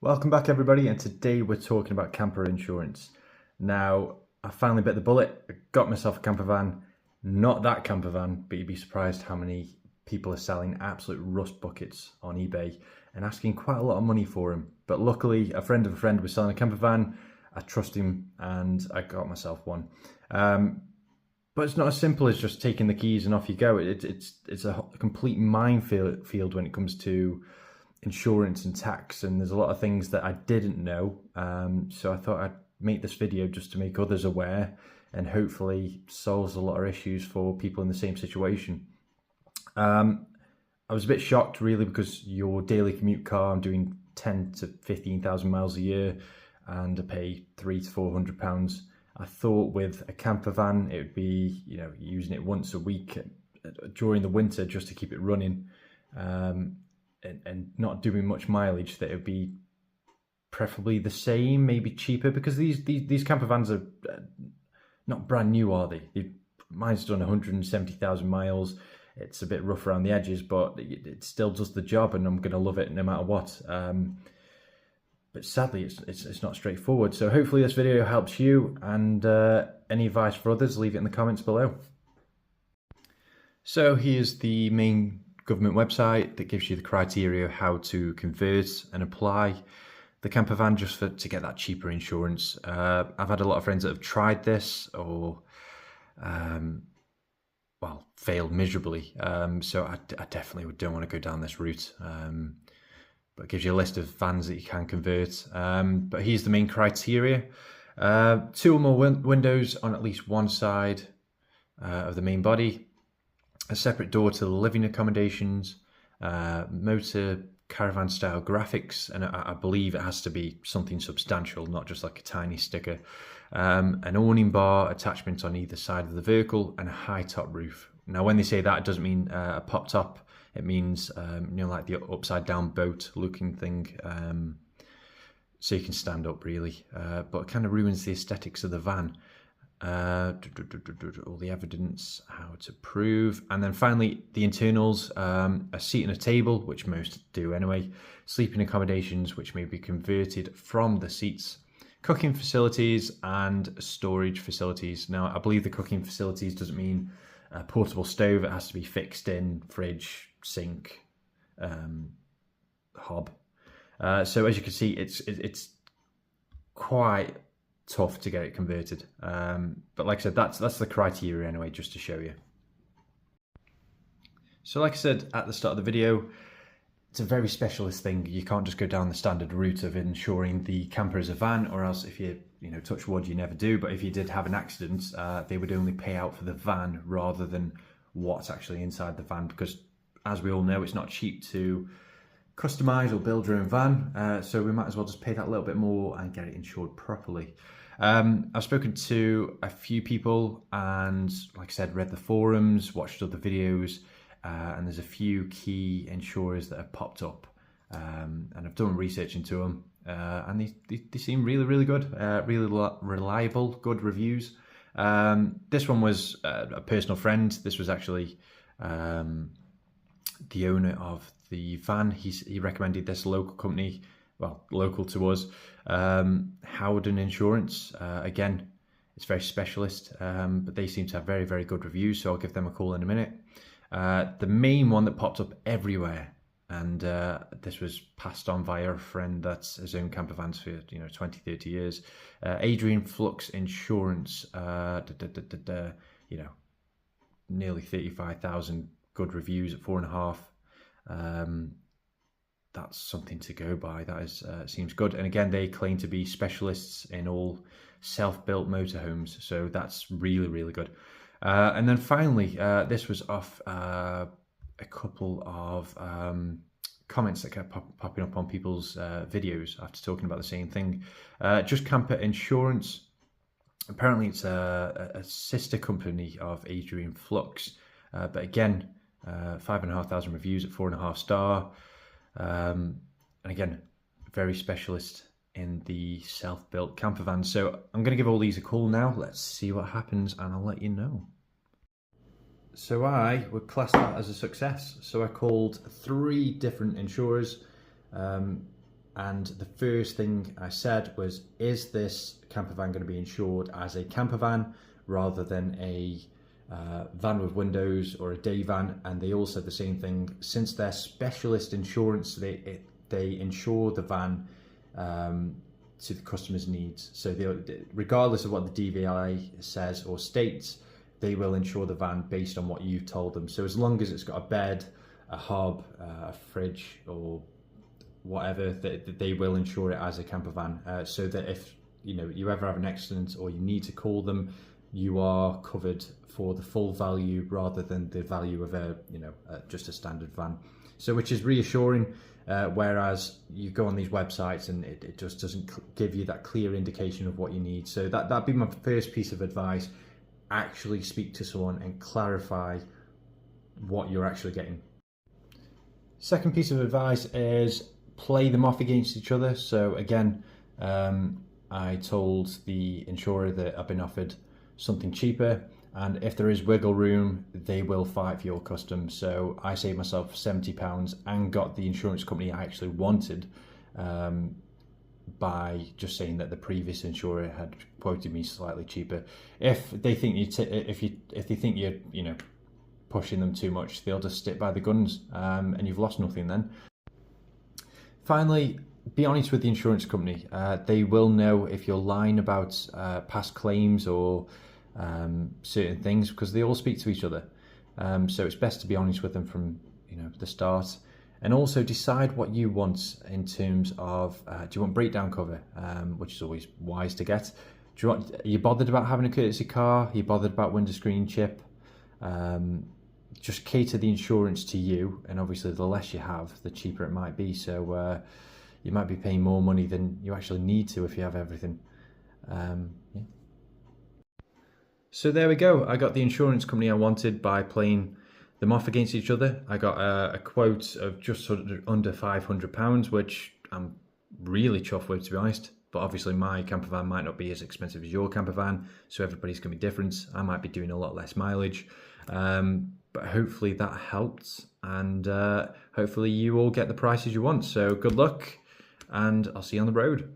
Welcome back everybody, and today we're talking about camper insurance. Now, I finally bit the bullet, I got myself a camper van, not that camper van, but you'd be surprised how many people are selling absolute rust buckets on eBay and asking quite a lot of money for them. But luckily, a friend of a friend was selling a camper van, I trust him and I got myself one. But it's not as simple as just taking the keys and off you go. It's a complete minefield when it comes to insurance and tax, and there's a lot of things that I didn't know, so I thought I'd make this video just to make others aware and hopefully solves a lot of issues for people in the same situation. I was a bit shocked really, because your daily commute car, I'm doing 10 to 15,000 miles a year and I pay £300 to £400. I thought with a camper van it would be, using it once a week during the winter just to keep it running, and not doing much mileage, that it would be preferably the same, maybe cheaper, because these camper vans are not brand new, are they? Mine's done 170,000 miles. It's a bit rough around the edges, but it still does the job, and I'm going to love it no matter what. But sadly, it's not straightforward. So hopefully this video helps you, and any advice for others, leave it in the comments below. So here's the main government website that gives you the criteria of how to convert and apply the camper van just to get that cheaper insurance. I've had a lot of friends that have tried this or failed miserably, so I definitely don't want to go down this route, but it gives you a list of vans that you can convert. But here's the main criteria: 2 or more windows on at least one side of the main body, a separate door to the living accommodations, motor caravan style graphics, and I believe it has to be something substantial, not just like a tiny sticker, an awning bar attachment on either side of the vehicle, and a high top roof. Now when they say that, it doesn't mean a pop top, it means like the upside down boat looking thing, so you can stand up really, but it kind of ruins the aesthetics of the van. All the evidence, how to prove, and then finally the internals: a seat and a table, which most do anyway, sleeping accommodations which may be converted from the seats, cooking facilities, and storage facilities. Now I believe the cooking facilities doesn't mean a portable stove, it has to be fixed in, fridge, sink, hob. So as you can see, it's quite tough to get it converted, but like I said, that's the criteria anyway, just to show you. So like I said at the start of the video, it's a very specialist thing. You can't just go down the standard route of insuring the camper as a van, or else if you touch wood, you never do, but if you did have an accident, they would only pay out for the van rather than what's actually inside the van, because as we all know, it's not cheap to customize or build your own van, so we might as well just pay that little bit more and get it insured properly. I've spoken to a few people and, like I said, read the forums, watched other videos, and there's a few key insurers that have popped up, and I've done research into them, and they seem really good, really reliable, good reviews. This one was a personal friend. This was actually the owner of the van. He recommended this local company, well, local to us, Howden Insurance. Again, it's very specialist, but they seem to have very good reviews, so I'll give them a call in a minute. The main one that popped up everywhere, and this was passed on via a friend that's his own camper vans for 20-30 years, Adrian Flux Insurance, nearly 35,000 good reviews at 4.5. That's something to go by. That is seems good. And again, they claim to be specialists in all self-built motorhomes, so that's really good. And then finally, this was off a couple of comments that kept popping up on people's videos after talking about the same thing. Just Camper Insurance. Apparently it's a sister company of Adrian Flux, but again, 5,500 reviews at 4.5 star. And again, very specialist in the self-built camper van. So I'm going to give all these a call now. Let's see what happens and I'll let you know. So I would class that as a success. So I called 3 different insurers. and the first thing I said was, is this campervan going to be insured as a campervan rather than a van with windows or a day van? And they all said the same thing. Since they're specialist insurance, they insure the van to the customer's needs. So regardless of what the DVI says or states, they will insure the van based on what you've told them. So as long as it's got a bed, a hob, a fridge, or whatever, they will insure it as a camper van, so that if you ever have an accident or you need to call them, you are covered for the full value rather than the value of just a standard van. So which is reassuring, whereas you go on these websites and it just doesn't give you that clear indication of what you need. So that'd be my first piece of advice. Actually speak to someone and clarify what you're actually getting. Second piece of advice is play them off against each other. So again, I told the insurer that I've been offered something cheaper, and if there is wiggle room, they will fight for your custom. So I saved myself £70 and got the insurance company I actually wanted, by just saying that the previous insurer had quoted me slightly cheaper. If they think if they think you're pushing them too much, they'll just stick by the guns, and you've lost nothing then. Finally, be honest with the insurance company. They will know if you're lying about past claims or certain things, because they all speak to each other. So it's best to be honest with them from the start. And also decide what you want in terms of, do you want breakdown cover, which is always wise to get. Are you bothered about having a courtesy car? Are you bothered about window screen chip? Just cater the insurance to you, and obviously the less you have, the cheaper it might be. So you might be paying more money than you actually need to if you have everything. Yeah. So there we go. I got the insurance company I wanted by playing them off against each other. I got a quote of just under £500, which I'm really chuffed with, to be honest. But obviously my campervan might not be as expensive as your campervan, so everybody's going to be different. I might be doing a lot less mileage, but hopefully that helped, and hopefully you all get the prices you want. So good luck, and I'll see you on the road.